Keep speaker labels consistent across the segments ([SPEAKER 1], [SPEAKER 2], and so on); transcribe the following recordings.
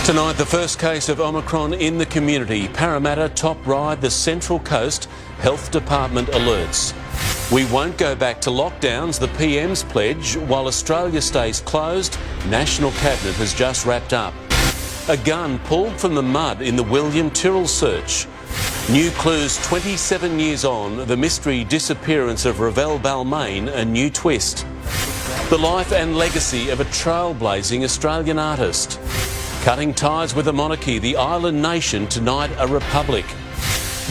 [SPEAKER 1] Tonight, the first case of Omicron in the community. Parramatta top ride the Central Coast. Health Department alerts. We won't go back to lockdowns, the PM's pledge. While Australia stays closed, National Cabinet has just wrapped up. A gun pulled from the mud in the William Tyrrell search. New clues 27 years on, the mystery disappearance of Ravel Balmain, a new twist. The life and legacy of a trailblazing Australian artist. Cutting ties with the monarchy, the island nation tonight a republic.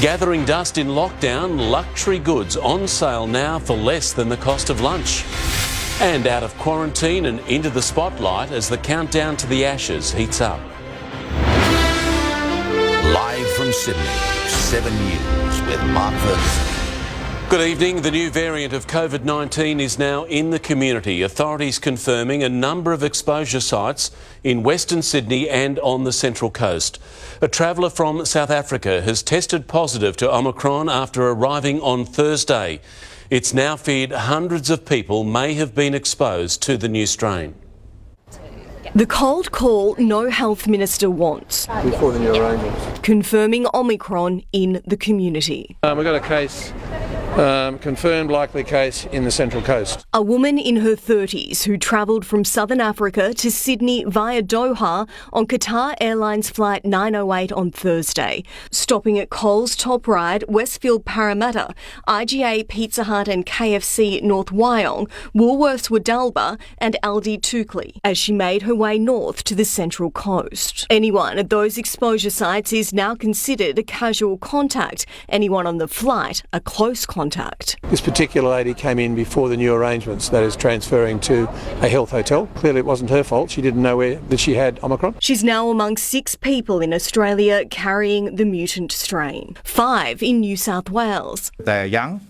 [SPEAKER 1] Gathering dust in lockdown, luxury goods on sale now for less than the cost of lunch. And out of quarantine and into the spotlight as the countdown to the Ashes heats up.
[SPEAKER 2] Live from Sydney, 7 News with Mark Ferguson.
[SPEAKER 1] Good evening. The new variant of COVID-19 is now in the community. Authorities confirming a number of exposure sites in Western Sydney and on the Central Coast. A traveller from South Africa has tested positive to Omicron after arriving on Thursday. It's now feared hundreds of people may have been exposed to the new strain.
[SPEAKER 3] The cold call no health minister wants.
[SPEAKER 4] Before the new arrangements.
[SPEAKER 3] Confirming Omicron in the community.
[SPEAKER 4] We've got a case, confirmed likely case in the Central Coast.
[SPEAKER 3] A woman in her 30s who travelled from southern Africa to Sydney via Doha on Qatar Airlines flight 908 on Thursday. Stopping at Coles Top Ride, Westfield Parramatta, IGA Pizza Hut and KFC North Wyong, Woolworths Wadalba and Aldi Tukli as she made her way north to the Central Coast. Anyone at those exposure sites is now considered a casual contact. Anyone on the flight, a close contact.
[SPEAKER 4] This particular lady came in before the new arrangements, that is transferring to a health hotel. Clearly it wasn't her fault. She didn't know that she had Omicron.
[SPEAKER 3] She's now among 6 people in Australia carrying the mutant strain. 5 in New South Wales.
[SPEAKER 5] They are young.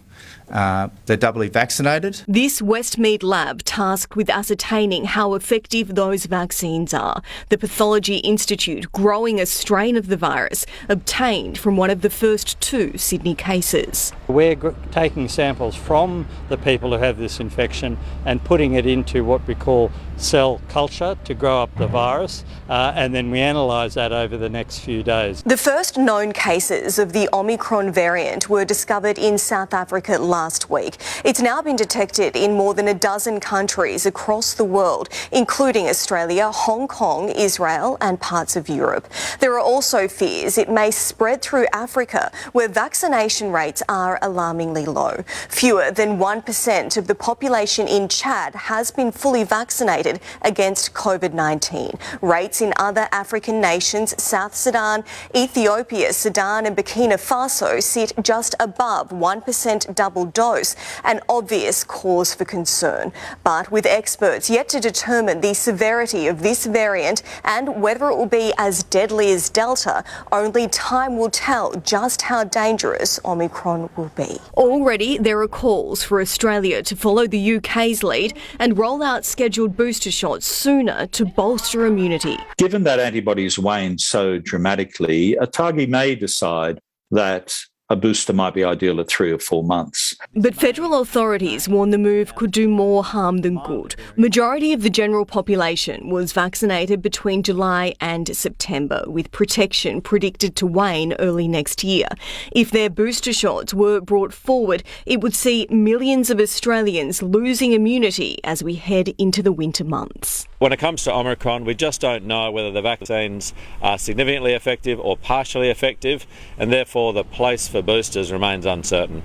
[SPEAKER 5] They're doubly vaccinated.
[SPEAKER 3] This Westmead lab tasked with ascertaining how effective those vaccines are. The Pathology Institute growing a strain of the virus obtained from one of the first 2 Sydney cases.
[SPEAKER 6] We're taking samples from the people who have this infection and putting it into what we call cell culture to grow up the virus, and then we analyse that over the next few days.
[SPEAKER 3] The first known cases of the Omicron variant were discovered in South Africa last week. It's now been detected in more than a dozen countries across the world, including Australia, Hong Kong, Israel and parts of Europe. There are also fears it may spread through Africa, where vaccination rates are alarmingly low. Fewer than 1% of the population in Chad has been fully vaccinated against COVID-19. Rates in other African nations, South Sudan, Ethiopia, Sudan and Burkina Faso sit just above 1% double dose, an obvious cause for concern. But with experts yet to determine the severity of this variant and whether it will be as deadly as Delta, only time will tell just how dangerous Omicron will be. Already there are calls for Australia to follow the UK's lead and roll out scheduled booster shots sooner to bolster immunity.
[SPEAKER 7] Given that antibodies wane so dramatically, ATAGI may decide that a booster might be ideal at 3 or 4 months.
[SPEAKER 3] But federal authorities warn the move could do more harm than good. Majority of the general population was vaccinated between July and September, with protection predicted to wane early next year. If their booster shots were brought forward, it would see millions of Australians losing immunity as we head into the winter months.
[SPEAKER 8] When it comes to Omicron, we just don't know whether the vaccines are significantly effective or partially effective, and therefore the place for boosters remains uncertain.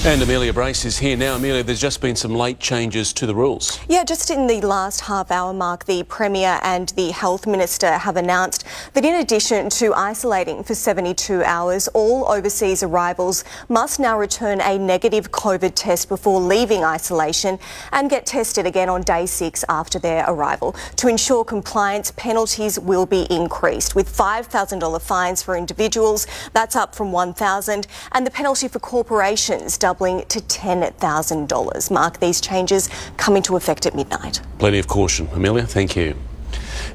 [SPEAKER 1] And Amelia Brace is here now. Amelia, there's just been some late changes to the rules.
[SPEAKER 9] Yeah, just in the last half hour mark, the Premier and the Health Minister have announced that in addition to isolating for 72 hours, all overseas arrivals must now return a negative COVID test before leaving isolation and get tested again on day 6 after their arrival. To ensure compliance, penalties will be increased with $5,000 fines for individuals. That's up from $1,000, and the penalty for corporations doubling to $10,000. Mark, these changes come into effect at midnight.
[SPEAKER 1] Plenty of caution. Amelia, thank you.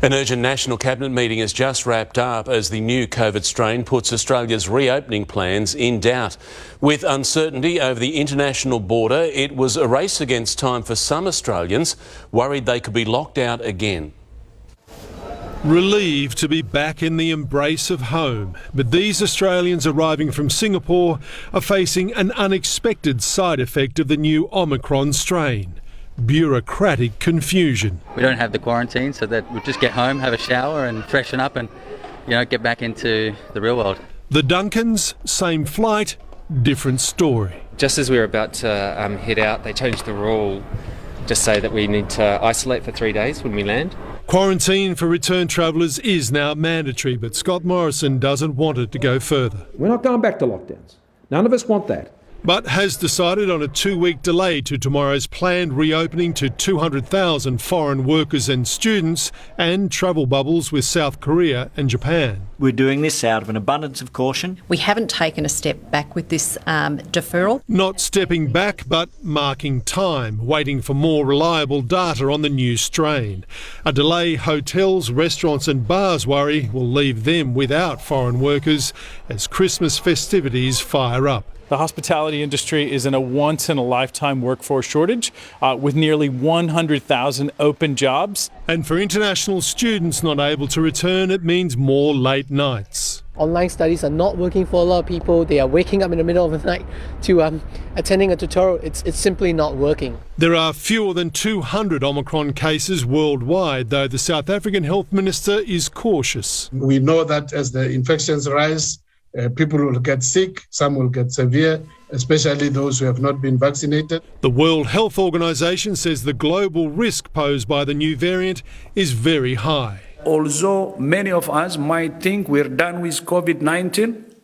[SPEAKER 1] An urgent National Cabinet meeting has just wrapped up as the new COVID strain puts Australia's reopening plans in doubt. With uncertainty over the international border, it was a race against time for some Australians, worried they could be locked out again.
[SPEAKER 10] Relieved to be back in the embrace of home, but these Australians arriving from Singapore are facing an unexpected side effect of the new Omicron strain: bureaucratic confusion.
[SPEAKER 11] We don't have the quarantine, so that we'll just get home, have a shower and freshen up and, get back into the real world.
[SPEAKER 10] The Duncans, same flight, different story.
[SPEAKER 12] Just as we were about to head out, they changed the rule, just say that we need to isolate for 3 days when we land.
[SPEAKER 10] Quarantine for return travellers is now mandatory, but Scott Morrison doesn't want it to go further.
[SPEAKER 13] We're not going back to lockdowns. None of us want that.
[SPEAKER 10] But has decided on a 2-week delay to tomorrow's planned reopening to 200,000 foreign workers and students, and travel bubbles with South Korea and Japan.
[SPEAKER 14] We're doing this out of an abundance of caution.
[SPEAKER 15] We haven't taken a step back with this deferral.
[SPEAKER 10] Not stepping back, but marking time, waiting for more reliable data on the new strain. A delay hotels, restaurants and bars worry will leave them without foreign workers as Christmas festivities fire up.
[SPEAKER 16] The hospitality industry is in a once-in-a-lifetime workforce shortage with nearly 100,000 open jobs.
[SPEAKER 10] And for international students not able to return, it means more late nights.
[SPEAKER 17] Online studies are not working for a lot of people. They are waking up in the middle of the night to attending a tutorial. It's simply not working.
[SPEAKER 10] There are fewer than 200 Omicron cases worldwide, though the South African Health Minister is cautious.
[SPEAKER 18] We know that as the infections rise, people will get sick, some will get severe, especially those who have not been vaccinated.
[SPEAKER 10] The World Health Organization says the global risk posed by the new variant is very high.
[SPEAKER 19] Although many of us might think we're done with COVID-19,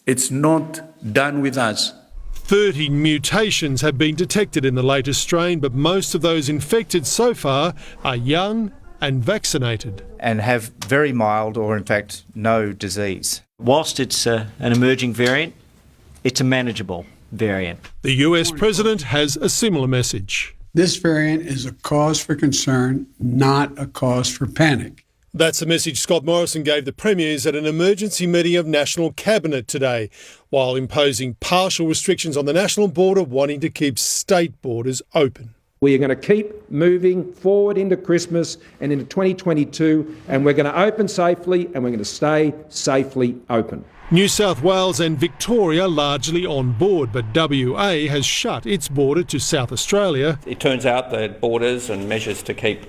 [SPEAKER 19] it's not done with us.
[SPEAKER 10] 30 mutations have been detected in the latest strain, but most of those infected so far are young and vaccinated.
[SPEAKER 5] And have very mild or in fact no disease.
[SPEAKER 14] Whilst it's an emerging variant, it's a manageable variant.
[SPEAKER 10] The US President has a similar message.
[SPEAKER 20] This variant is a cause for concern, not a cause for panic.
[SPEAKER 10] That's the message Scott Morrison gave the premiers at an emergency meeting of National Cabinet today, while imposing partial restrictions on the national border, wanting to keep state borders open.
[SPEAKER 13] We are going to keep moving forward into Christmas and into 2022, and we're going to open safely and we're going to stay safely open.
[SPEAKER 10] New South Wales and Victoria largely on board, but WA has shut its border to South Australia.
[SPEAKER 21] It turns out that borders and measures to keep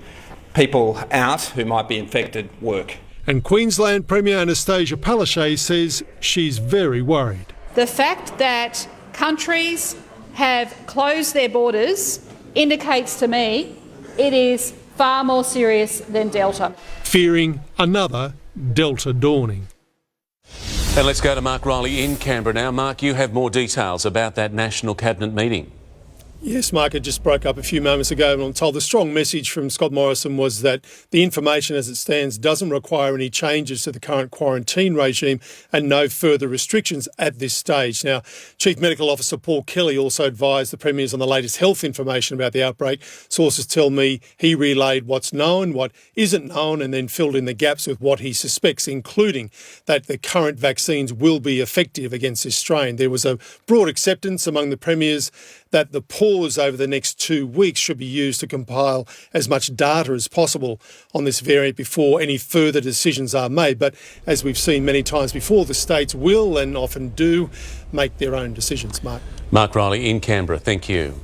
[SPEAKER 21] people out who might be infected work.
[SPEAKER 10] And Queensland Premier Anastasia Palaszczuk says she's very worried.
[SPEAKER 22] The fact that countries have closed their borders indicates to me it is far more serious than Delta.
[SPEAKER 10] Fearing another Delta dawning.
[SPEAKER 1] And let's go to Mark Riley in Canberra now. Mark, you have more details about that National Cabinet meeting.
[SPEAKER 10] Yes, Mark, it just broke up a few moments ago, and I'm told the strong message from Scott Morrison was that the information as it stands doesn't require any changes to the current quarantine regime and no further restrictions at this stage. Now, Chief Medical Officer Paul Kelly also advised the premiers on the latest health information about the outbreak. Sources tell me he relayed what's known, what isn't known, and then filled in the gaps with what he suspects, including that the current vaccines will be effective against this strain. There was a broad acceptance among the premiers that the pause over the next 2 weeks should be used to compile as much data as possible on this variant before any further decisions are made. But as we've seen many times before, the states will and often do make their own decisions.
[SPEAKER 1] Mark Riley in Canberra, thank you.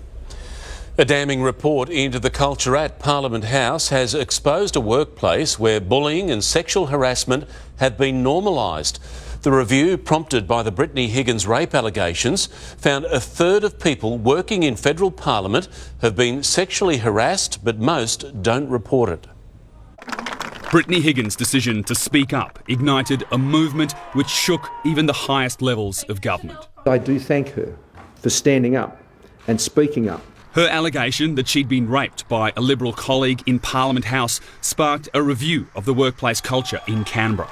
[SPEAKER 1] A damning report into the culture at Parliament House has exposed a workplace where bullying and sexual harassment have been normalised. The review, prompted by the Brittany Higgins rape allegations, found a third of people working in federal parliament have been sexually harassed, but most don't report it.
[SPEAKER 23] Brittany Higgins' decision to speak up ignited a movement which shook even the highest levels of government.
[SPEAKER 13] I do thank her for standing up and speaking up.
[SPEAKER 23] Her allegation that she'd been raped by a Liberal colleague in Parliament House sparked a review of the workplace culture in Canberra.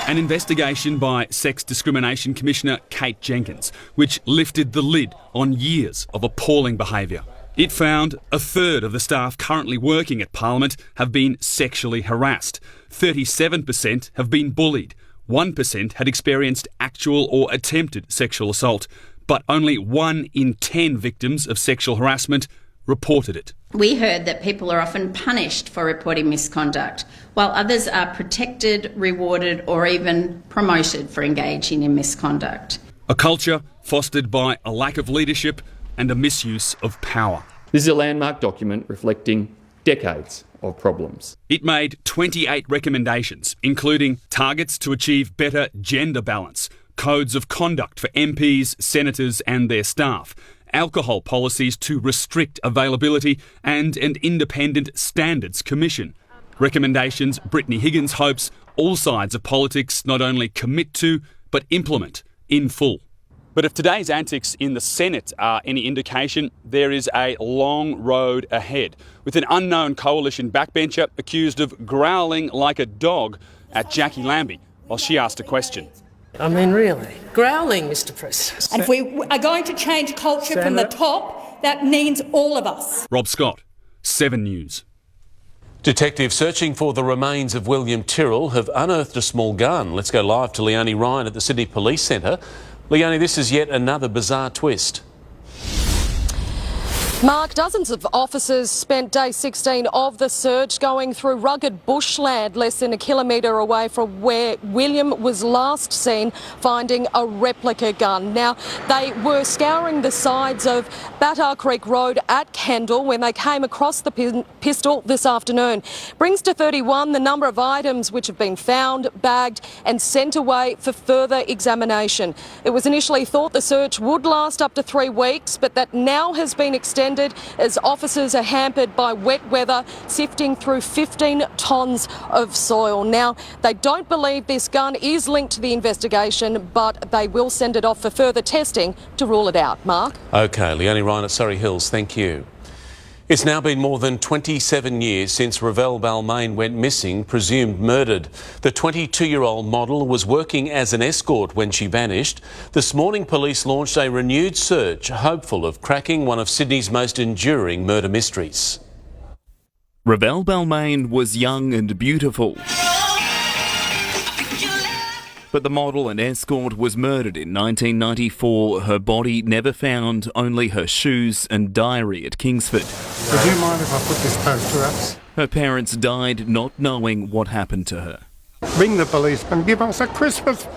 [SPEAKER 23] An investigation by Sex Discrimination Commissioner Kate Jenkins, which lifted the lid on years of appalling behaviour. It found a third of the staff currently working at Parliament have been sexually harassed. 37% have been bullied. 1% had experienced actual or attempted sexual assault. But only 1 in 10 victims of sexual harassment reported it.
[SPEAKER 2] We heard that people are often punished for reporting misconduct, while others are protected, rewarded, or even promoted for engaging in misconduct.
[SPEAKER 23] A culture fostered by a lack of leadership and a misuse of power.
[SPEAKER 4] This is a landmark document reflecting decades of problems.
[SPEAKER 23] It made 28 recommendations, including targets to achieve better gender balance, codes of conduct for MPs, senators and their staff, alcohol policies to restrict availability, and an independent standards commission. Recommendations Brittany Higgins hopes all sides of politics not only commit to, but implement in full. But if today's antics in the Senate are any indication, there is a long road ahead, with an unknown coalition backbencher accused of growling like a dog at Jackie Lambie while she asked a question.
[SPEAKER 6] I mean, really? Growling, Mr. President.
[SPEAKER 24] And if we are going to change culture from the top, that means all of us.
[SPEAKER 23] Rob Scott, 7 News.
[SPEAKER 1] Detectives searching for the remains of William Tyrrell have unearthed a small gun. Let's go live to Leonie Ryan at the Sydney Police Centre. Leonie, this is yet another bizarre twist.
[SPEAKER 25] Mark, dozens of officers spent day 16 of the search going through rugged bushland less than a kilometre away from where William was last seen, finding a replica gun. Now, they were scouring the sides of Battar Creek Road at Kendall when they came across the pistol this afternoon. Brings to 31 the number of items which have been found, bagged and sent away for further examination. It was initially thought the search would last up to 3 weeks, but that now has been extended as officers are hampered by wet weather, sifting through 15 tonnes of soil. Now, they don't believe this gun is linked to the investigation, but they will send it off for further testing to rule it out. Mark?
[SPEAKER 1] OK, Leonie Ryan at Surrey Hills, thank you. It's now been more than 27 years since Ravel Balmain went missing, presumed murdered. The 22-year-old model was working as an escort when she vanished. This morning, police launched a renewed search, hopeful of cracking one of Sydney's most enduring murder mysteries.
[SPEAKER 26] Ravel Balmain was young and beautiful. But the model and escort was murdered in 1994. Her body never found, only her shoes and diary at Kingsford.
[SPEAKER 27] Would you mind if I put this poster up?
[SPEAKER 26] Her parents died not knowing what happened to her.
[SPEAKER 27] Ring the police and give us a Christmas.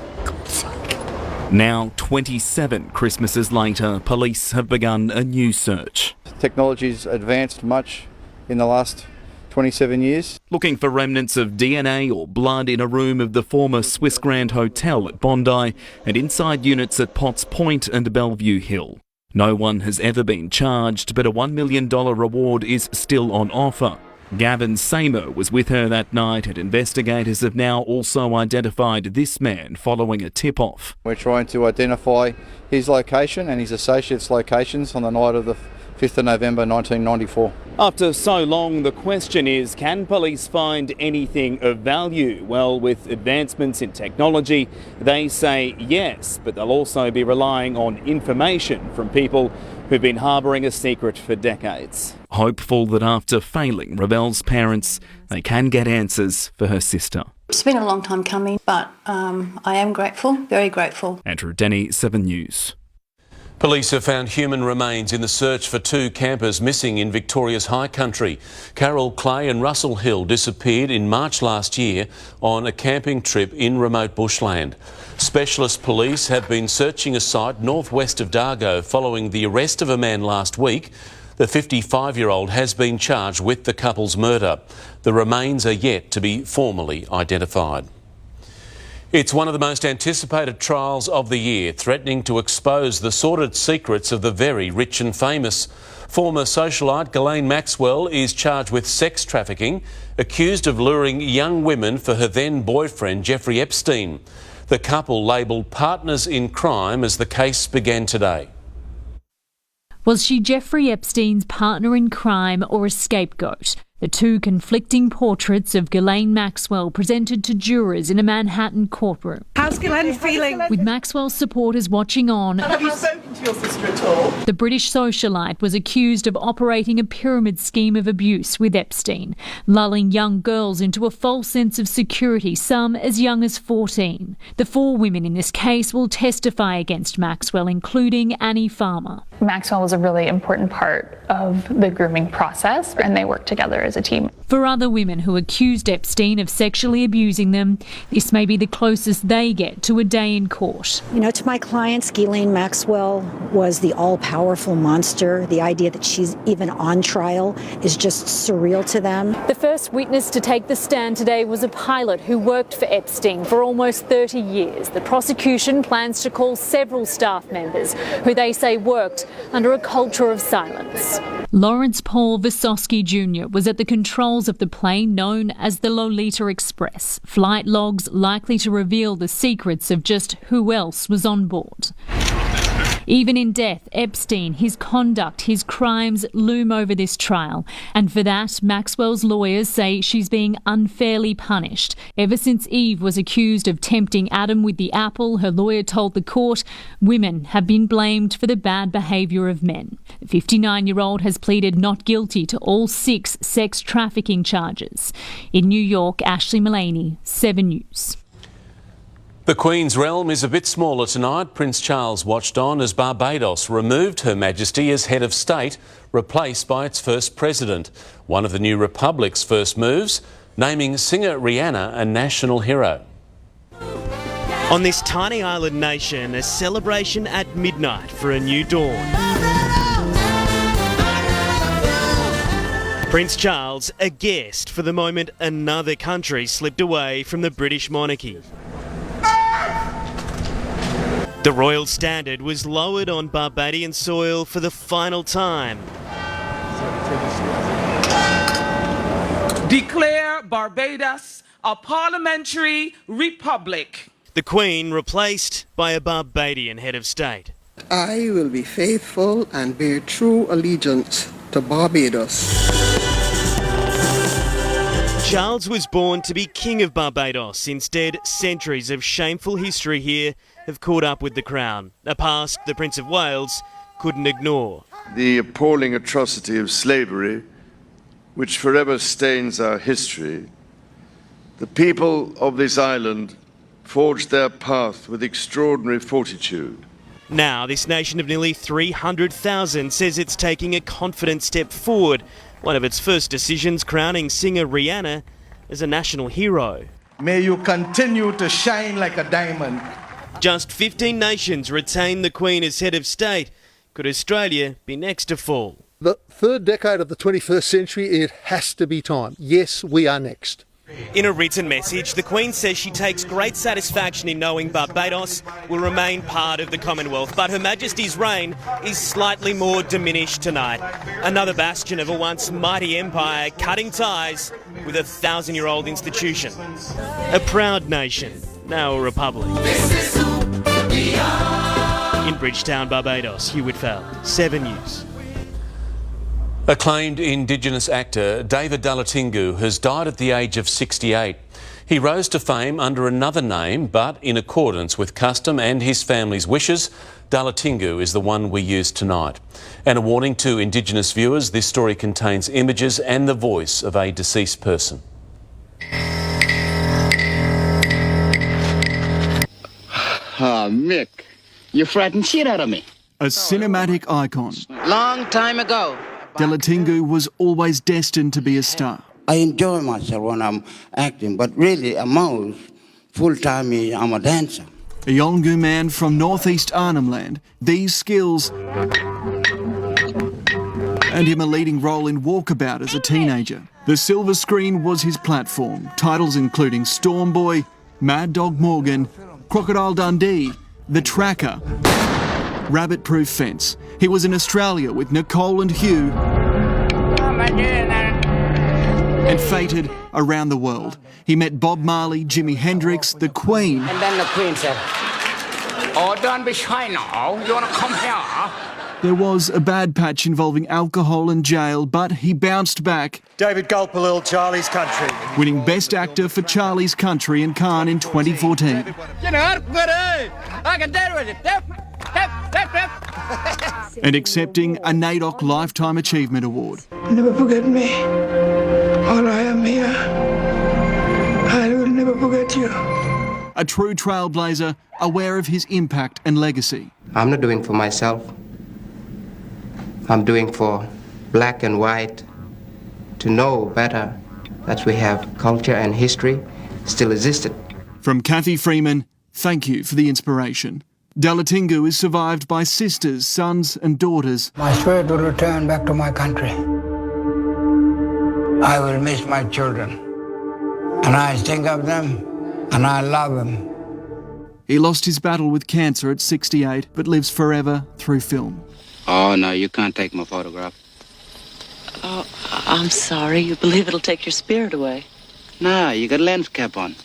[SPEAKER 26] Now, 27 Christmases later, police have begun a new search.
[SPEAKER 28] Technology's advanced much in the last 27 years.
[SPEAKER 26] Looking for remnants of DNA or blood in a room of the former Swiss Grand Hotel at Bondi and inside units at Potts Point and Bellevue Hill. No one has ever been charged, but a $1 million reward is still on offer. Gavin Seymour was with her that night, and investigators have now also identified this man following a tip-off.
[SPEAKER 28] We're trying to identify his location and his associates' locations on the night of the 5th of November 1994.
[SPEAKER 26] After so long, the question is, can police find anything of value? Well, with advancements in technology, they say yes, but they'll also be relying on information from people who've been harbouring a secret for decades. Hopeful that after failing Ravel's parents, they can get answers for her sister.
[SPEAKER 29] It's been a long time coming, but I am grateful, very grateful.
[SPEAKER 26] Andrew Denny, 7 News.
[SPEAKER 1] Police have found human remains in the search for 2 campers missing in Victoria's high country. Carol Clay and Russell Hill disappeared in March last year on a camping trip in remote bushland. Specialist police have been searching a site northwest of Dargo following the arrest of a man last week. The 55-year-old has been charged with the couple's murder. The remains are yet to be formally identified. It's one of the most anticipated trials of the year, threatening to expose the sordid secrets of the very rich and famous. Former socialite Ghislaine Maxwell is charged with sex trafficking, accused of luring young women for her then boyfriend Jeffrey Epstein. The couple labelled partners in crime as the case began today.
[SPEAKER 30] Was she Jeffrey Epstein's partner in crime or a scapegoat? The 2 conflicting portraits of Ghislaine Maxwell presented to jurors in a Manhattan courtroom.
[SPEAKER 24] How's Ghislaine feeling?
[SPEAKER 30] With Maxwell's supporters watching on,
[SPEAKER 24] Have you spoken to your sister at all?
[SPEAKER 30] the British socialite was accused of operating a pyramid scheme of abuse with Epstein, lulling young girls into a false sense of security, some as young as 14. The 4 women in this case will testify against Maxwell, including Annie Farmer.
[SPEAKER 3] Maxwell was a really important part of the grooming process, and they worked together as a team.
[SPEAKER 30] For other women who accused Epstein of sexually abusing them, this may be the closest they get to a day in court.
[SPEAKER 7] You know, to my clients, Ghislaine Maxwell was the all-powerful monster. The idea that she's even on trial is just surreal to them.
[SPEAKER 30] The first witness to take the stand today was a pilot who worked for Epstein for almost 30 years. The prosecution plans to call several staff members who they say worked under a culture of silence. Lawrence Paul Visosky Jr. was at the controls of the plane known as the Lolita Express. Flight logs likely to reveal the secrets of just who else was on board. Even in death, Epstein, his conduct, his crimes loom over this trial. And for that, Maxwell's lawyers say she's being unfairly punished. Ever since Eve was accused of tempting Adam with the apple, her lawyer told the court, women have been blamed for the bad behaviour of men. The 59-year-old has pleaded not guilty to all 6 sex trafficking charges. In New York, Ashley Mullaney, 7 News.
[SPEAKER 1] The Queen's realm is a bit smaller tonight. Prince Charles watched on as Barbados removed Her Majesty as head of state, replaced by its first president. One of the new republic's first moves, naming singer Rihanna a national hero.
[SPEAKER 8] On this tiny island nation, a celebration at midnight for a new dawn. Prince Charles, a guest for the moment another country slipped away from the British monarchy. The royal standard was lowered on Barbadian soil for the final time.
[SPEAKER 9] Declare Barbados a parliamentary republic.
[SPEAKER 8] The Queen replaced by a Barbadian head of state.
[SPEAKER 11] I will be faithful and bear true allegiance to Barbados.
[SPEAKER 8] Charles was born to be King of Barbados. Instead, centuries of shameful history here have caught up with the crown, a past the Prince of Wales couldn't ignore.
[SPEAKER 12] The appalling atrocity of slavery, which forever stains our history. The people of this island forged their path with extraordinary fortitude.
[SPEAKER 8] Now, this nation of nearly 300,000 says it's taking a confident step forward. One of its first decisions crowning singer Rihanna as a national hero.
[SPEAKER 15] May you continue to shine like a diamond.
[SPEAKER 8] Just 15 nations retain the Queen as head of state. Could Australia be next to fall?
[SPEAKER 16] The third decade of the 21st century, it has to be time. Yes, we are next.
[SPEAKER 8] In a written message, the Queen says she takes great satisfaction in knowing Barbados will remain part of the Commonwealth, but Her Majesty's reign is slightly more diminished tonight. Another bastion of a once mighty empire cutting ties with a 1,000-year-old institution. A proud nation, now a republic. In Bridgetown, Barbados, Hugh Whitfeld, 7 News.
[SPEAKER 1] Acclaimed Indigenous actor David Dalatingu has died at the age of 68. He rose to fame under another name, but in accordance with custom and his family's wishes, Dalatingu is the one we use tonight. And a warning to Indigenous viewers, this story contains images and the voice of a deceased person.
[SPEAKER 17] Mick, you frightened shit out of me.
[SPEAKER 18] A cinematic icon,
[SPEAKER 17] Long time ago.
[SPEAKER 18] Dalatingu was always destined to be a star.
[SPEAKER 17] I enjoy myself when I'm acting, but really, full-time, I'm a dancer.
[SPEAKER 18] A Yolngu man from northeast Arnhem Land, these skills earned him a leading role in Walkabout as a teenager. The silver screen was his platform, titles including Storm Boy, Mad Dog Morgan, Crocodile Dundee, The Tracker, Rabbit Proof Fence. He was in Australia with Nicole and Hugh and feted around the world. He met Bob Marley, Jimi Hendrix, the Queen.
[SPEAKER 17] And then the Queen said, "Oh, don't be shy now. You want to come here?"
[SPEAKER 18] There was a bad patch involving alcohol and jail, but he bounced back.
[SPEAKER 31] David Gulpilil, Charlie's Country.
[SPEAKER 18] Winning Best Actor for Charlie's Country in Cannes in 2014.
[SPEAKER 17] I can do it.
[SPEAKER 18] And accepting a NAIDOC Lifetime Achievement Award.
[SPEAKER 17] Never forget me. While I am here, I will never forget you.
[SPEAKER 18] A true trailblazer, aware of his impact and legacy.
[SPEAKER 17] I'm not doing it for myself.
[SPEAKER 2] I'm doing for black and white to know better that we have culture and history still existed.
[SPEAKER 18] From Kathy Freeman, thank you for the inspiration. Dalatingu is survived by sisters, sons and daughters.
[SPEAKER 17] My spirit will return back to my country. I will miss my children, and I think of them, and I love them.
[SPEAKER 18] He lost his battle with cancer at 68, but lives forever through film.
[SPEAKER 2] Oh, no, you can't take my photograph.
[SPEAKER 4] Oh, I'm sorry. You believe it'll take your spirit away?
[SPEAKER 2] No, you got a lens cap on.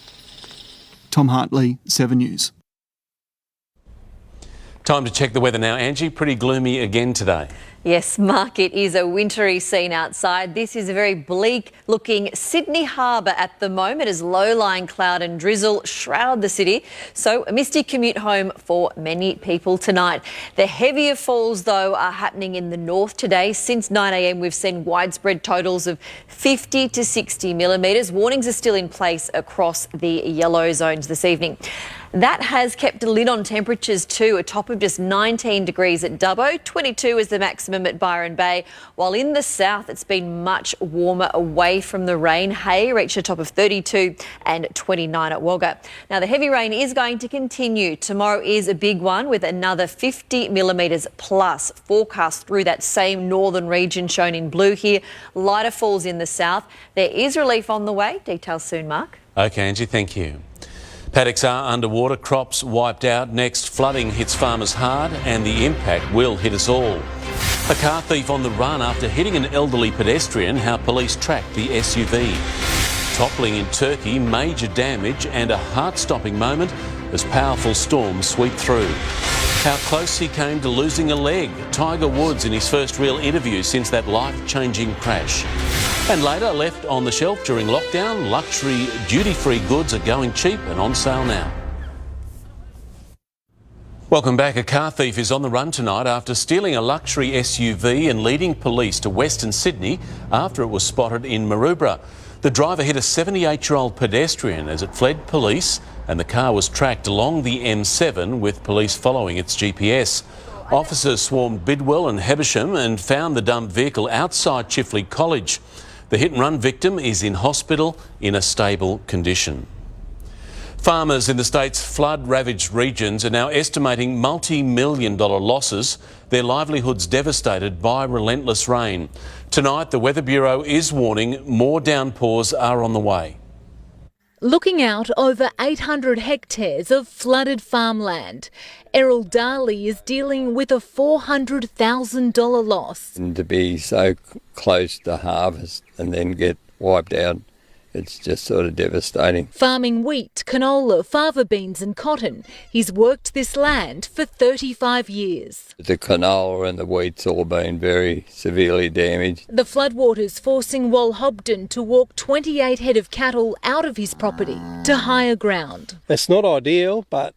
[SPEAKER 18] Tom Hartley, 7 News.
[SPEAKER 1] Time to check the weather now, Angie. Pretty gloomy again today.
[SPEAKER 5] Yes, Mark, it is a wintry scene outside. This is a very bleak-looking Sydney Harbour at the moment as low-lying cloud and drizzle shroud the city. So a misty commute home for many people tonight. The heavier falls, though, are happening in the north today. Since 9 a.m, we've seen widespread totals of 50 to 60 millimetres. Warnings are still in place across the yellow zones this evening. That has kept a lid on temperatures too, a top of just 19 degrees at Dubbo, 22 is the maximum at Byron Bay, while in the south it's been much warmer away from the rain. Hay reached a top of 32 and 29 at Wagga. Now the heavy rain is going to continue. Tomorrow is a big one with another 50 millimetres plus forecast through that same northern region shown in blue here. Lighter falls in the south. There is relief on the way. Details soon, Mark.
[SPEAKER 1] OK, Angie, thank you. Paddocks are underwater, crops wiped out. Next, flooding hits farmers hard and the impact will hit us all. A car thief on the run after hitting an elderly pedestrian, how police tracked the SUV. Toppling in Turkey, major damage and a heart-stopping moment as powerful storms sweep through. How close he came to losing a leg. Tiger Woods in his first real interview since that life-changing crash. And later, left on the shelf during lockdown, luxury duty-free goods are going cheap and on sale now. Welcome back. A car thief is on the run tonight after stealing a luxury SUV and leading police to Western Sydney after it was spotted in Maroubra. The driver hit a 78-year-old pedestrian as it fled police, and the car was tracked along the M7 with police following its GPS. Officers swarmed Bidwell and Hebersham and found the dumped vehicle outside Chifley College. The hit-and-run victim is in hospital in a stable condition. Farmers in the state's flood-ravaged regions are now estimating multi-million-dollar losses, their livelihoods devastated by relentless rain. Tonight, the Weather Bureau is warning more downpours are on the way.
[SPEAKER 30] Looking out over 800 hectares of flooded farmland, Errol Darley is dealing with a $400,000 loss.
[SPEAKER 6] And to be so close to harvest and then get wiped out, it's just sort of devastating.
[SPEAKER 30] Farming wheat, canola, fava beans and cotton, he's worked this land for 35 years.
[SPEAKER 6] The canola and the wheat's all been very severely damaged.
[SPEAKER 30] The floodwaters forcing Wal Hobden to walk 28 head of cattle out of his property to higher ground.
[SPEAKER 27] It's not ideal, but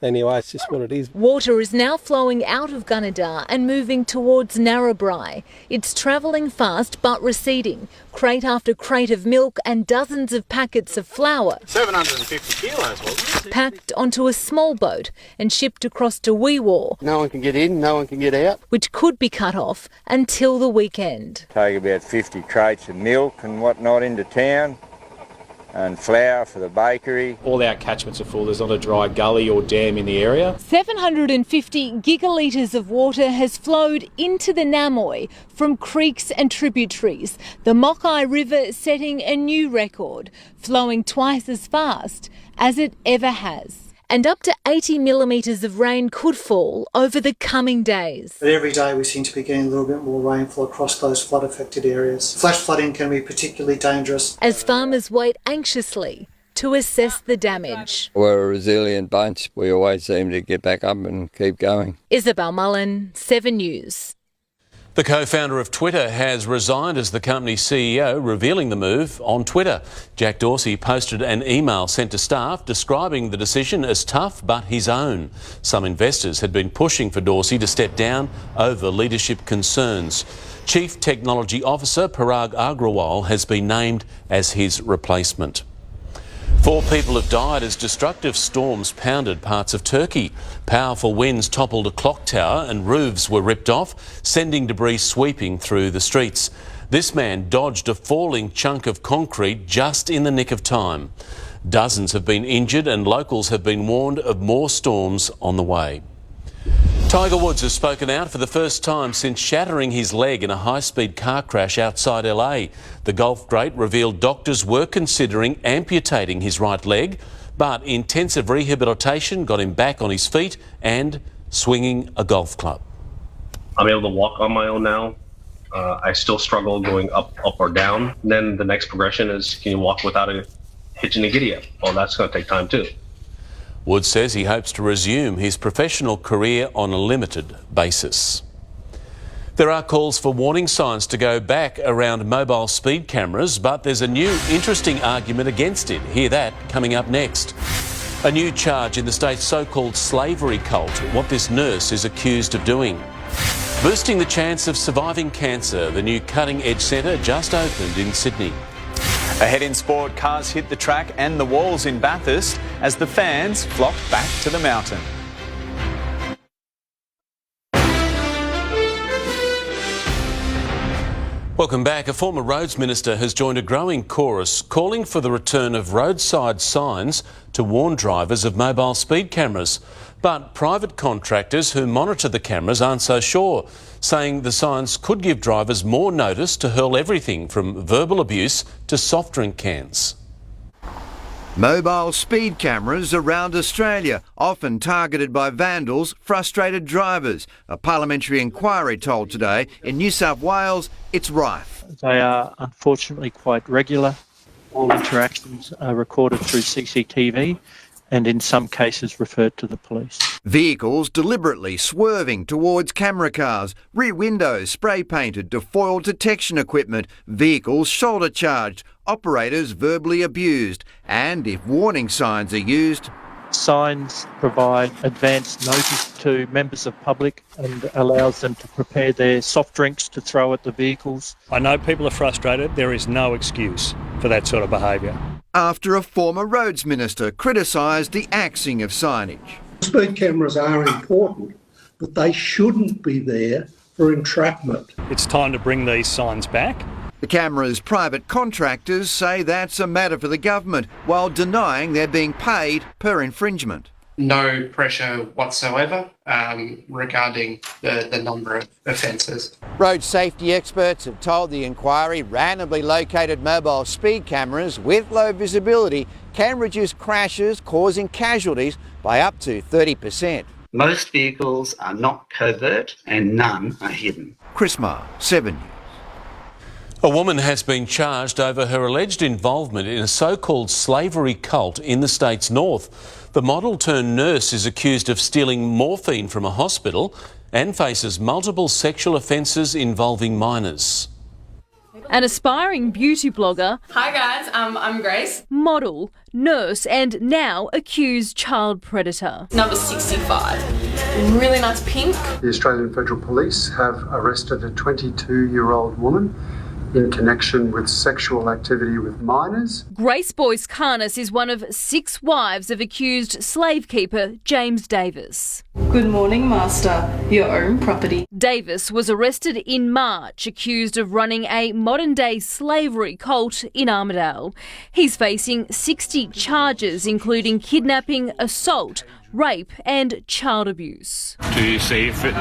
[SPEAKER 27] anyway, it's just what it is.
[SPEAKER 30] Water is now flowing out of Gunnedah and moving towards Narrabri. It's travelling fast but receding. Crate after crate of milk and dozens of packets of flour
[SPEAKER 27] 750 kilos, wasn't it?
[SPEAKER 30] packed onto a small boat and shipped across to Weewaw.
[SPEAKER 27] No one can get in, no one can get out.
[SPEAKER 30] Which could be cut off until the weekend.
[SPEAKER 6] Take about 50 crates of milk and whatnot into town, and flour for the bakery.
[SPEAKER 10] All our catchments are full. There's not a dry gully or dam in the area.
[SPEAKER 30] 750 gigalitres of water has flowed into the Namoy from creeks and tributaries. The Mokai River setting a new record, flowing twice as fast as it ever has. And up to 80 millimetres of rain could fall over the coming days.
[SPEAKER 13] But every day we seem to be getting a little bit more rainfall across those flood-affected areas. Flash flooding can be particularly dangerous.
[SPEAKER 30] As farmers wait anxiously to assess the damage.
[SPEAKER 6] We're a resilient bunch. We always seem to get back up and keep going.
[SPEAKER 30] Isabel Mullen, 7 News.
[SPEAKER 1] The co-founder of Twitter has resigned as the company's CEO, revealing the move on Twitter. Jack Dorsey posted an email sent to staff describing the decision as tough but his own. Some investors had been pushing for Dorsey to step down over leadership concerns. Chief Technology Officer Parag Agrawal has been named as his replacement. 4 people have died as destructive storms pounded parts of Turkey. Powerful winds toppled a clock tower and roofs were ripped off, sending debris sweeping through the streets. This man dodged a falling chunk of concrete just in the nick of time. Dozens have been injured and locals have been warned of more storms on the way. Tiger Woods has spoken out for the first time since shattering his leg in a high-speed car crash outside LA. The golf great revealed doctors were considering amputating his right leg, but intensive rehabilitation got him back on his feet and swinging a golf club.
[SPEAKER 14] I'm able to walk on my own now. I still struggle going up or down. Then the next progression is, can you walk without a hitch and a giddy up? Well, that's going to take time too.
[SPEAKER 1] Woods says he hopes to resume his professional career on a limited basis. There are calls for warning signs to go back around mobile speed cameras, but there's a new interesting argument against it. Hear that coming up next. A new charge in the state's so-called slavery cult, what this nurse is accused of doing. Boosting the chance of surviving cancer, the new cutting-edge centre just opened in Sydney.
[SPEAKER 19] Ahead in sport, cars hit the track and the walls in Bathurst as the fans flock back to the mountain.
[SPEAKER 1] Welcome back. A former roads minister has joined a growing chorus calling for the return of roadside signs to warn drivers of mobile speed cameras. But private contractors who monitor the cameras aren't so sure, saying the signs could give drivers more notice to hurl everything from verbal abuse to soft drink cans.
[SPEAKER 20] Mobile speed cameras around Australia, often targeted by vandals, frustrated drivers. A parliamentary inquiry told today in New South Wales it's rife.
[SPEAKER 21] They are unfortunately quite regular. All interactions are recorded through CCTV and in some cases referred to the police.
[SPEAKER 20] Vehicles deliberately swerving towards camera cars, rear windows spray painted to foil detection equipment, vehicles shoulder charged, operators verbally abused, and if warning signs are used,
[SPEAKER 21] signs provide advance notice to members of public and allows them to prepare their soft drinks to throw at the vehicles.
[SPEAKER 22] I know people are frustrated. There is no excuse for that sort of behaviour.
[SPEAKER 20] After a former roads minister criticised the axing of signage.
[SPEAKER 23] Speed cameras are important, but they shouldn't be there for entrapment.
[SPEAKER 22] It's time to bring these signs back.
[SPEAKER 20] The camera's private contractors say that's a matter for the government, while denying they're being paid per infringement.
[SPEAKER 27] No pressure whatsoever regarding the number of offences.
[SPEAKER 20] Road safety experts have told the inquiry randomly located mobile speed cameras with low visibility can reduce crashes causing casualties by up to 30%.
[SPEAKER 24] Most vehicles are not covert and none are hidden.
[SPEAKER 20] Chris Marr, 7 News.
[SPEAKER 1] A woman has been charged over her alleged involvement in a so-called slavery cult in the state's north. The model-turned-nurse is accused of stealing morphine from a hospital and faces multiple sexual offences involving minors.
[SPEAKER 30] An aspiring beauty blogger.
[SPEAKER 25] Hi guys, I'm Grace.
[SPEAKER 30] Model, nurse and now accused child predator.
[SPEAKER 25] Number 65. Really nice pink.
[SPEAKER 30] The Australian Federal Police have arrested a 22-year-old woman in connection with sexual activity with minors. Grace Boyce Carness is one of 6 wives of accused slave keeper James Davis.
[SPEAKER 25] Good morning, Master. Your own property.
[SPEAKER 30] Davis was arrested in March, accused of running a modern-day slavery cult in Armidale. He's facing 60 charges, including kidnapping, assault, rape and child abuse.
[SPEAKER 31] Do you see if it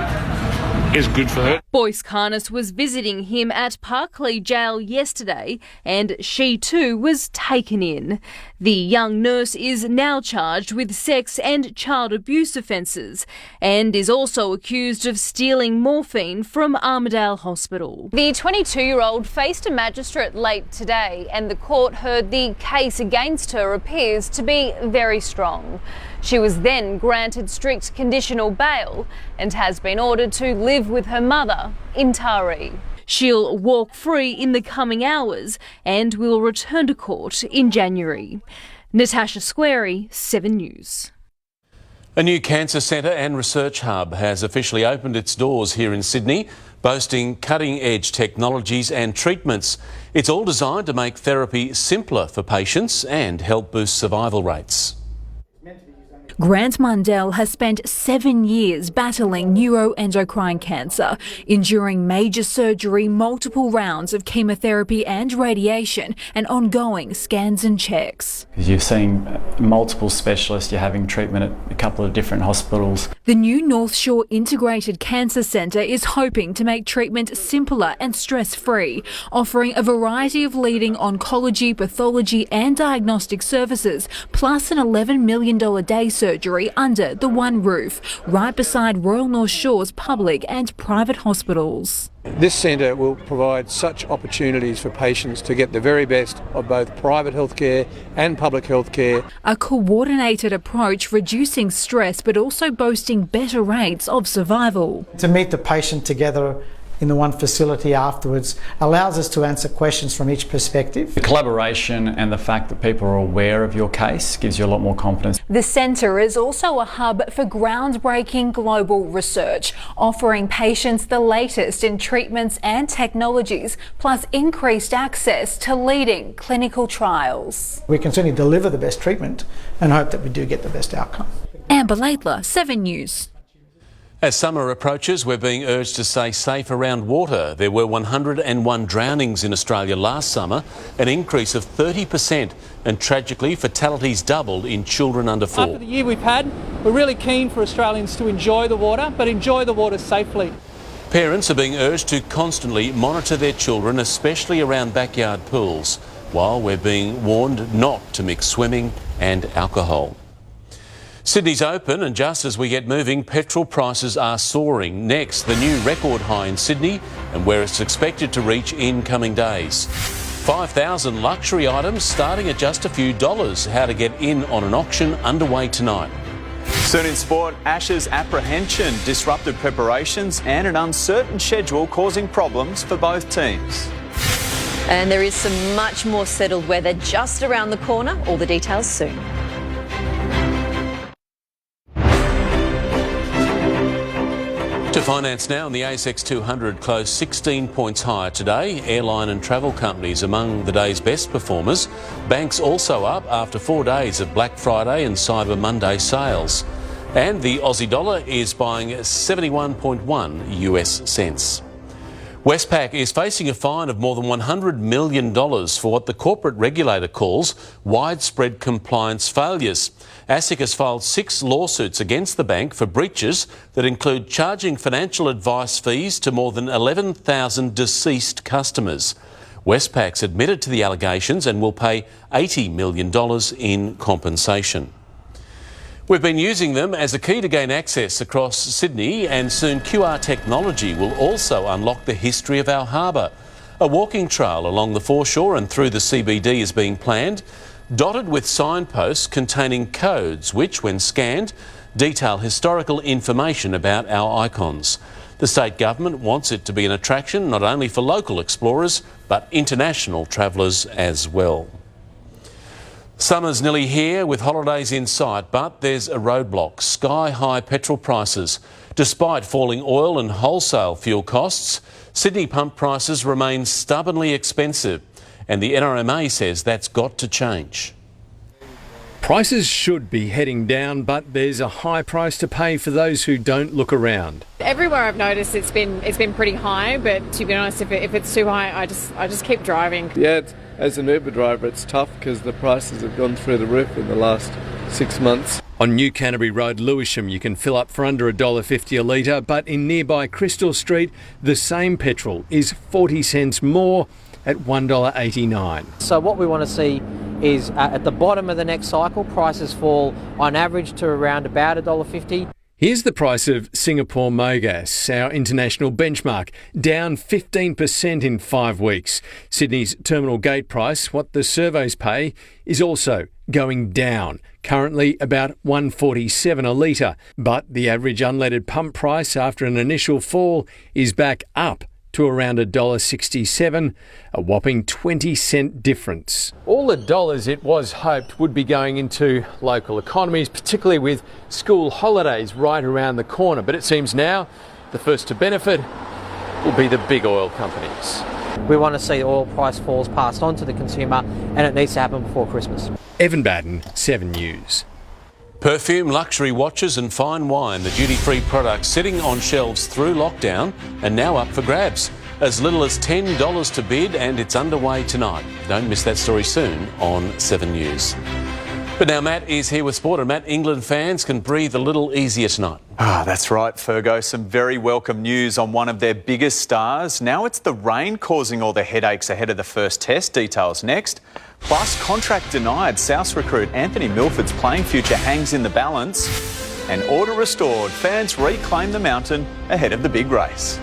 [SPEAKER 31] is good for her?
[SPEAKER 30] Boyce Carness was visiting him at Parklea Jail yesterday and she too was taken in. The young nurse is now charged with sex and child abuse offences and is also accused of stealing morphine from Armidale Hospital. The 22-year-old faced a magistrate late today and the court heard the case against her appears to be very strong. She was then granted strict conditional bail and has been ordered to live with her mother in Taree. She'll walk free in the coming hours and will return to court in January. Natasha Squarey, 7 News.
[SPEAKER 1] A new cancer centre and research hub has officially opened its doors here in Sydney, boasting cutting-edge technologies and treatments. It's all designed to make therapy simpler for patients and help boost survival rates.
[SPEAKER 3] Grant Mundell has spent 7 years battling neuroendocrine cancer, enduring major surgery, multiple rounds of chemotherapy and radiation, and ongoing scans and checks.
[SPEAKER 7] You're seeing multiple specialists, you're having treatment at a couple of different hospitals.
[SPEAKER 3] The new North Shore Integrated Cancer Centre is hoping to make treatment simpler and stress-free, offering a variety of leading oncology, pathology and diagnostic services, plus an $11 million day surgery under the one roof, right beside Royal North Shore's public and private hospitals.
[SPEAKER 27] This centre will provide such opportunities for patients to get the very best of both private healthcare and public healthcare.
[SPEAKER 3] A coordinated approach reducing stress but also boasting better rates of survival.
[SPEAKER 13] To meet the patient together in the one facility afterwards allows us to answer questions from each perspective.
[SPEAKER 7] The collaboration and the fact that people are aware of your case gives you a lot more confidence.
[SPEAKER 3] The centre is also a hub for groundbreaking global research, offering patients the latest in treatments and technologies, plus increased access to leading clinical trials.
[SPEAKER 13] We can certainly deliver the best treatment and hope that we do get the best outcome.
[SPEAKER 3] Amber Laidler, 7 News.
[SPEAKER 1] As summer approaches, we're being urged to stay safe around water. There were 101 drownings in Australia last summer, an increase of 30%, and tragically, fatalities doubled in children under 4.
[SPEAKER 8] After the year we've had, we're really keen for Australians to enjoy the water, but enjoy the water safely.
[SPEAKER 1] Parents are being urged to constantly monitor their children, especially around backyard pools, while we're being warned not to mix swimming and alcohol. Sydney's open, and just as we get moving, petrol prices are soaring. Next, the new record high in Sydney and where it's expected to reach in coming days. 5,000 luxury items starting at just a few dollars. How to get in on an auction underway tonight.
[SPEAKER 19] Soon in sport, Ashes apprehension, disrupted preparations and an uncertain schedule causing problems for both teams.
[SPEAKER 5] And there is some much more settled weather just around the corner. All the details soon.
[SPEAKER 1] To finance now, and the ASX 200 closed 16 points higher today. Airline and travel companies among the day's best performers. Banks also up after 4 days of Black Friday and Cyber Monday sales. And the Aussie dollar is buying 71.1 US cents. Westpac is facing a fine of more than $100 million for what the corporate regulator calls widespread compliance failures. ASIC has filed 6 lawsuits against the bank for breaches that include charging financial advice fees to more than 11,000 deceased customers. Westpac's admitted to the allegations and will pay $80 million in compensation. We've been using them as a key to gain access across Sydney, and soon QR technology will also unlock the history of our harbour. A walking trail along the foreshore and through the CBD is being planned, dotted with signposts containing codes which, when scanned, detail historical information about our icons. The state government wants it to be an attraction not only for local explorers but international travellers as well. Summer's nearly here with holidays in sight, but there's a roadblock: sky-high petrol prices. Despite falling oil and wholesale fuel costs, Sydney pump prices remain stubbornly expensive, and the NRMA says that's got to change.
[SPEAKER 9] Prices should be heading down, but there's a high price to pay for those who don't look around.
[SPEAKER 11] Everywhere I've noticed it's been pretty high, but to be honest, if it's too high, I just keep driving.
[SPEAKER 12] Yeah, as an Uber driver, it's tough because the prices have gone through the roof in the last 6 months.
[SPEAKER 9] On New Canterbury Road, Lewisham, you can fill up for under $1.50 a litre, but in nearby Crystal Street, the same petrol is 40 cents more at $1.89.
[SPEAKER 15] So what we want to see is at the bottom of the next cycle, prices fall on average to around about $1.50.
[SPEAKER 9] Here's the price of Singapore Mogas, our international benchmark, down 15% in 5 weeks. Sydney's terminal gate price, what the surveys pay, is also going down, currently about $1.47 a litre. But the average unleaded pump price after an initial fall is back up to around $1.67, a whopping 20-cent difference. All the dollars it was hoped would be going into local economies, particularly with school holidays right around the corner. But it seems now the first to benefit will be the big oil companies.
[SPEAKER 15] We want to see the oil price falls passed on to the consumer, and it needs to happen before Christmas.
[SPEAKER 9] Evan Baden, 7 News.
[SPEAKER 1] Perfume, luxury watches and fine wine, the duty-free products sitting on shelves through lockdown and now up for grabs. As little as $10 to bid, and it's underway tonight. Don't miss that story soon on 7 News. But now Matt is here with sport, and Matt, England fans can breathe a little easier tonight.
[SPEAKER 19] That's right, Fergo. Some very welcome news on one of their biggest stars. Now it's the rain causing all the headaches ahead of the first test. Details next. Plus, contract denied. Souths recruit Anthony Milford's playing future hangs in the balance. And order restored. Fans reclaim the mountain ahead of the big race.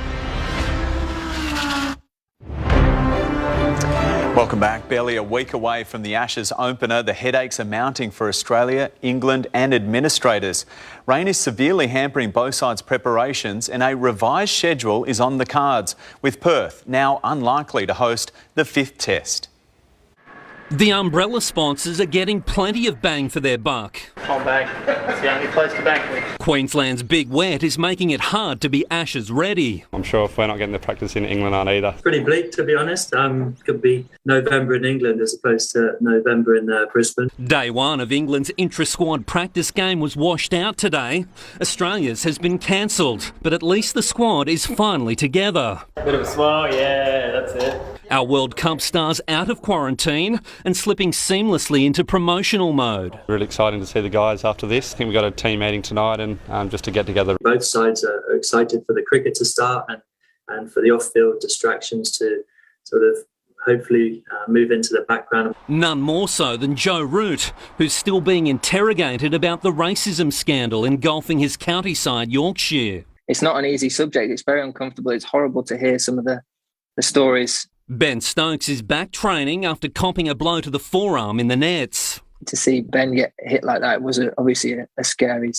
[SPEAKER 19] Welcome back. Barely a week away from the Ashes opener, the headaches are mounting for Australia, England and administrators. Rain is severely hampering both sides' preparations, and a revised schedule is on the cards, with Perth now unlikely to host the 5th test.
[SPEAKER 2] The umbrella sponsors are getting plenty of bang for their buck.
[SPEAKER 21] Come back. It's the only place to bank with.
[SPEAKER 2] Queensland's big wet is making it hard to be Ashes ready.
[SPEAKER 4] I'm sure if we're not getting the practice in, England aren't either.
[SPEAKER 6] Pretty bleak, to be honest. Could be November in England as opposed to November in Brisbane.
[SPEAKER 2] Day one of England's intra-squad practice game was washed out today. Australia's has been cancelled, but at least the squad is finally together.
[SPEAKER 21] Bit of a smile, yeah, that's it.
[SPEAKER 2] Our World Cup stars out of quarantine and slipping seamlessly into promotional mode.
[SPEAKER 4] Really exciting to see the guys after this. I think we've got a team meeting tonight and just to get together.
[SPEAKER 6] Both sides are excited for the cricket to start and for the off-field distractions to sort of hopefully move into the background.
[SPEAKER 2] None more so than Joe Root, who's still being interrogated about the racism scandal engulfing his county side, Yorkshire.
[SPEAKER 10] It's not an easy subject. It's very uncomfortable. It's horrible to hear some of the stories.
[SPEAKER 2] Ben Stokes is back training after copping a blow to the forearm in the nets.
[SPEAKER 10] To see Ben get hit like that was obviously a scary.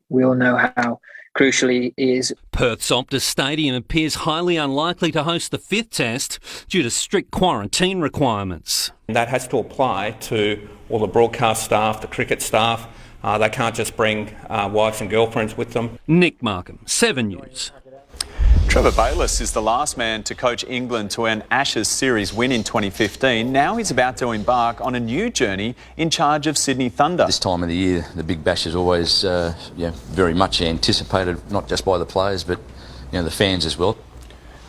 [SPEAKER 10] We all know how crucial he is.
[SPEAKER 2] Perth's Optus Stadium appears highly unlikely to host the 5th test due to strict quarantine requirements.
[SPEAKER 14] That has to apply to all the broadcast staff, the cricket staff. They can't just bring wives and girlfriends with them.
[SPEAKER 2] Nick Markham, 7 News.
[SPEAKER 19] Trevor Bayliss is the last man to coach England to an Ashes series win in 2015. Now he's about to embark on a new journey in charge of Sydney Thunder.
[SPEAKER 16] This time of the year, the Big Bash is always very much anticipated, not just by the players, but the fans as well.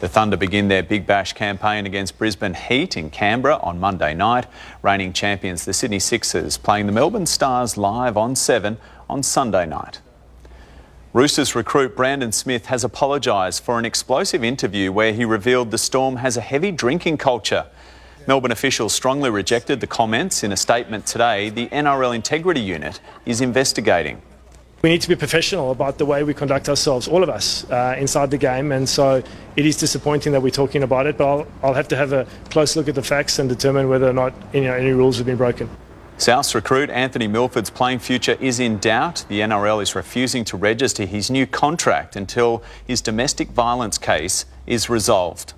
[SPEAKER 19] The Thunder begin their Big Bash campaign against Brisbane Heat in Canberra on Monday night. Reigning champions, the Sydney Sixers, playing the Melbourne Stars live on 7 on Sunday night. Roosters recruit Brandon Smith has apologised for an explosive interview where he revealed the Storm has a heavy drinking culture. Melbourne officials strongly rejected the comments. In a statement today, the NRL Integrity Unit is investigating.
[SPEAKER 17] We need to be professional about the way we conduct ourselves, all of us, inside the game, and so it is disappointing that we're talking about it, but I'll have to have a close look at the facts and determine whether or not any rules have been broken.
[SPEAKER 19] Souths recruit Anthony Milford's playing future is in doubt. The NRL is refusing to register his new contract until his domestic violence case is resolved.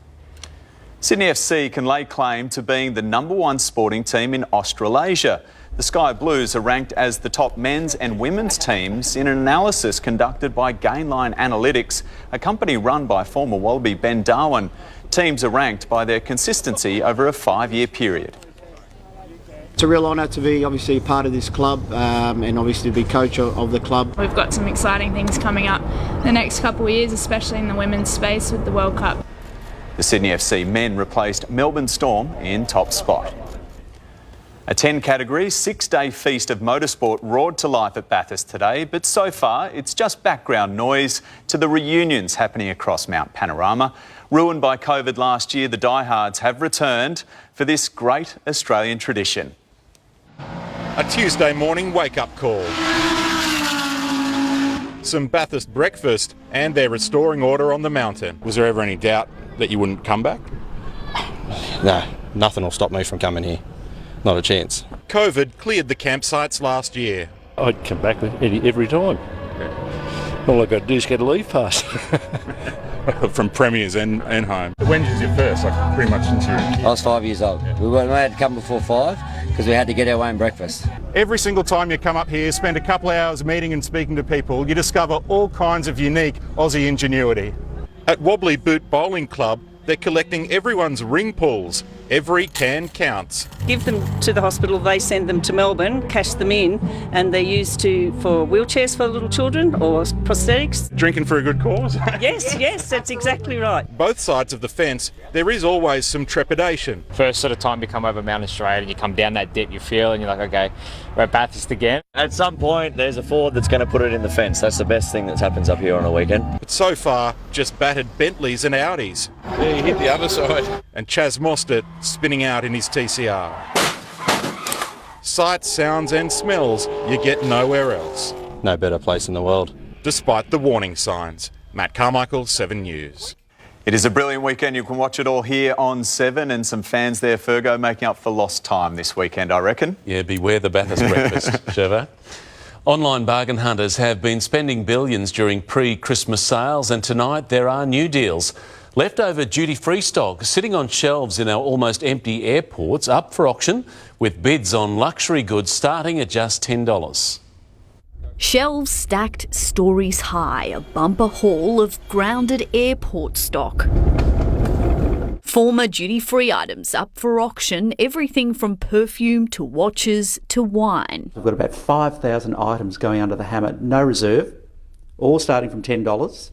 [SPEAKER 19] Sydney FC can lay claim to being the #1 sporting team in Australasia. The Sky Blues are ranked as the top men's and women's teams in an analysis conducted by Gainline Analytics, a company run by former Wallaby Ben Darwin. Teams are ranked by their consistency over a 5-year period.
[SPEAKER 18] It's a real honour to be obviously part of this club and obviously to be coach of the club.
[SPEAKER 25] We've got some exciting things coming up the next couple of years, especially in the women's space with the World Cup.
[SPEAKER 19] The Sydney FC men replaced Melbourne Storm in top spot. A 10-category, 6-day feast of motorsport roared to life at Bathurst today, but so far it's just background noise to the reunions happening across Mount Panorama. Ruined by COVID last year, the diehards have returned for this great Australian tradition.
[SPEAKER 26] A Tuesday morning wake-up call. Some Bathurst breakfast and their restoring order on the mountain. Was there ever any doubt that you wouldn't come back?
[SPEAKER 28] No, nothing will stop me from coming here. Not a chance.
[SPEAKER 26] COVID cleared the campsites last year.
[SPEAKER 21] I'd come back every time. All I've got to do is get a leave pass.
[SPEAKER 26] From premiers and home. When did you first? Like pretty much since you were a kid?
[SPEAKER 29] I was 5 years old. We had to come before 5 because we had to get our own breakfast.
[SPEAKER 26] Every single time you come up here, spend a couple of hours meeting and speaking to people, you discover all kinds of unique Aussie ingenuity. At Wobbly Boot Bowling Club, they're collecting everyone's ring pulls. Every can counts.
[SPEAKER 3] Give them to the hospital, they send them to Melbourne, cash them in, and they're used for wheelchairs for little children or prosthetics.
[SPEAKER 26] Drinking for a good cause?
[SPEAKER 3] Yes, that's exactly right.
[SPEAKER 26] Both sides of the fence, there is always some trepidation.
[SPEAKER 7] First sort of time you come over Mountain Straight and you come down that dip, you feel, and you're like, okay, we're at Bathurst again.
[SPEAKER 8] At some point, there's a Ford that's going to put it in the fence. That's the best thing that happens up here on a weekend.
[SPEAKER 26] But so far, just battered Bentleys and Audis.
[SPEAKER 8] Yeah, you hit the other side.
[SPEAKER 26] And Chaz Mostert spinning out in his TCR. Sights, sounds and smells you get nowhere else.
[SPEAKER 28] No better place in the world.
[SPEAKER 26] Despite the warning signs. Matt Carmichael, 7 News.
[SPEAKER 19] It is a brilliant weekend. You can watch it all here on 7, and some fans there, Fergo, making up for lost time this weekend, I reckon.
[SPEAKER 1] Yeah, beware the Bathurst breakfast, Trevor. Online bargain hunters have been spending billions during pre-Christmas sales, and tonight there are new deals. Leftover duty-free stock sitting on shelves in our almost empty airports up for auction, with bids on luxury goods starting at just $10.
[SPEAKER 13] Shelves stacked, stories high, a bumper haul of grounded airport stock. Former duty-free items up for auction, everything from perfume to watches to wine.
[SPEAKER 20] We've got about 5,000 items going under the hammer, no reserve, all starting from $10.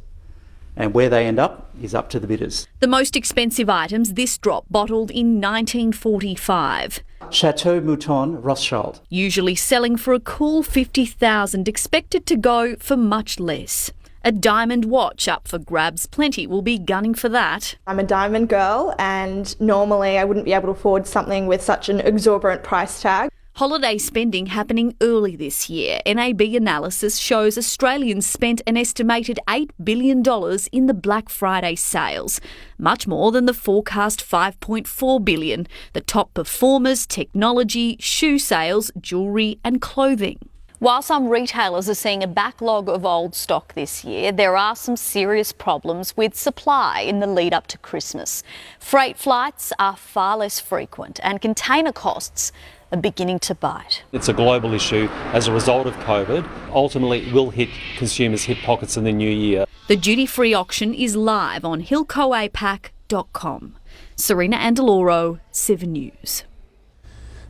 [SPEAKER 20] And where they end up is up to the bidders.
[SPEAKER 13] The most expensive items this drop bottled in 1945.
[SPEAKER 20] Chateau Mouton Rothschild.
[SPEAKER 13] Usually selling for a cool $50,000, expected to go for much less. A diamond watch up for grabs, plenty will be gunning for that.
[SPEAKER 22] I'm a diamond girl and normally I wouldn't be able to afford something with such an exorbitant price tag.
[SPEAKER 13] Holiday spending happening early this year. NAB analysis shows Australians spent an estimated $8 billion in the Black Friday sales, much more than the forecast $5.4 billion. The top performers, technology, shoe sales, jewellery and clothing.
[SPEAKER 5] While some retailers are seeing a backlog of old stock this year, there are some serious problems with supply in the lead up to Christmas. Freight flights are far less frequent and container costs are beginning to bite.
[SPEAKER 23] It's a global issue as a result of COVID. Ultimately, it will hit consumers' hip pockets in the new year.
[SPEAKER 13] The duty-free auction is live on hilcoapac.com. Serena Andaloro, 7 News.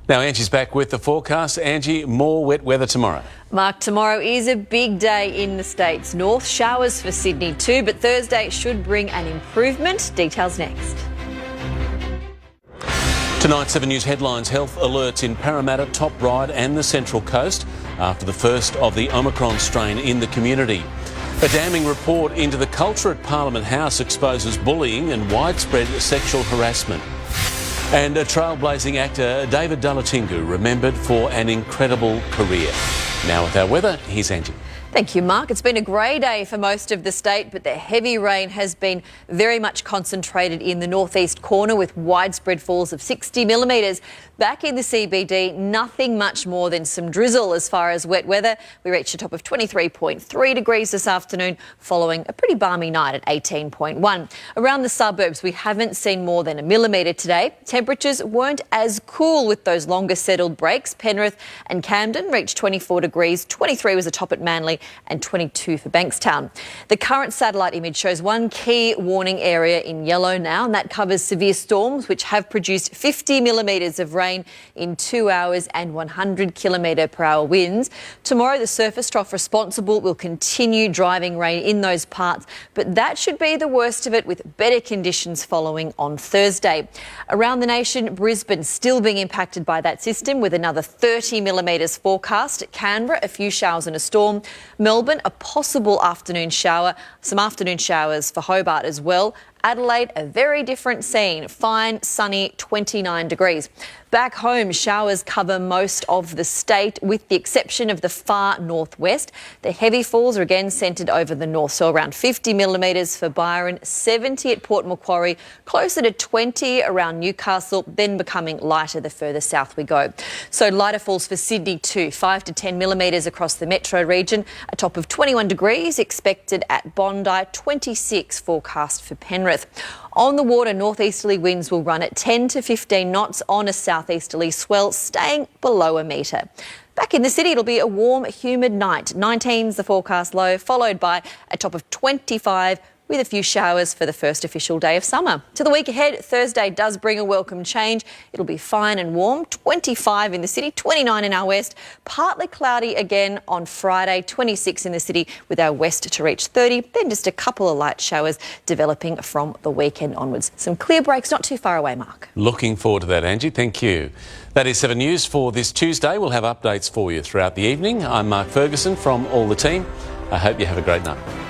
[SPEAKER 1] Now Angie's back with the forecast. Angie, more wet weather tomorrow.
[SPEAKER 5] Mark, tomorrow is a big day in the States. North showers for Sydney too, but Thursday should bring an improvement. Details next.
[SPEAKER 1] Tonight's 7 News headlines: health alerts in Parramatta, Top Ryde and the Central Coast after the first of the Omicron strain in the community. A damning report into the culture at Parliament House exposes bullying and widespread sexual harassment. And a trailblazing actor, David Dalatingu, remembered for an incredible career. Now with our weather, here's Angie.
[SPEAKER 5] Thank you, Mark. It's been a grey day for most of the state, but the heavy rain has been very much concentrated in the northeast corner with widespread falls of 60 millimetres. Back in the CBD, nothing much more than some drizzle as far as wet weather. We reached a top of 23.3 degrees this afternoon following a pretty balmy night at 18.1. Around the suburbs, we haven't seen more than a millimetre today. Temperatures weren't as cool with those longer settled breaks. Penrith and Camden reached 24 degrees. 23 was a top at Manly and 22 for Bankstown. The current satellite image shows one key warning area in yellow now, and that covers severe storms which have produced 50 millimetres of rain in 2 hours and 100 km/h winds. Tomorrow, the surface trough responsible will continue driving rain in those parts, but that should be the worst of it, with better conditions following on Thursday. Around the nation, Brisbane still being impacted by that system with another 30 millimetres forecast. At Canberra, a few showers and a storm. Melbourne, a possible afternoon shower. Some afternoon showers for Hobart as well. Adelaide, a very different scene. Fine, sunny, 29 degrees. Back home, showers cover most of the state with the exception of the far northwest. The heavy falls are again centred over the north, so around 50 millimetres for Byron, 70 at Port Macquarie, closer to 20 around Newcastle, then becoming lighter the further south we go. So lighter falls for Sydney too, 5 to 10 millimetres across the metro region, a top of 21 degrees expected at Bondi, 26 forecast for Penrith. On the water, northeasterly winds will run at 10 to 15 knots on a southeasterly swell, staying below a metre. Back in the city, it'll be a warm, humid night. 19's the forecast low, followed by a top of 25 with a few showers for the first official day of summer. To the week ahead, Thursday does bring a welcome change. It'll be fine and warm, 25 in the city, 29 in our west. Partly cloudy again on Friday, 26 in the city with our west to reach 30. Then just a couple of light showers developing from the weekend onwards. Some clear breaks not too far away, Mark.
[SPEAKER 1] Looking forward to that, Angie. Thank you. That is 7 News for this Tuesday. We'll have updates for you throughout the evening. I'm Mark Ferguson from all the team. I hope you have a great night.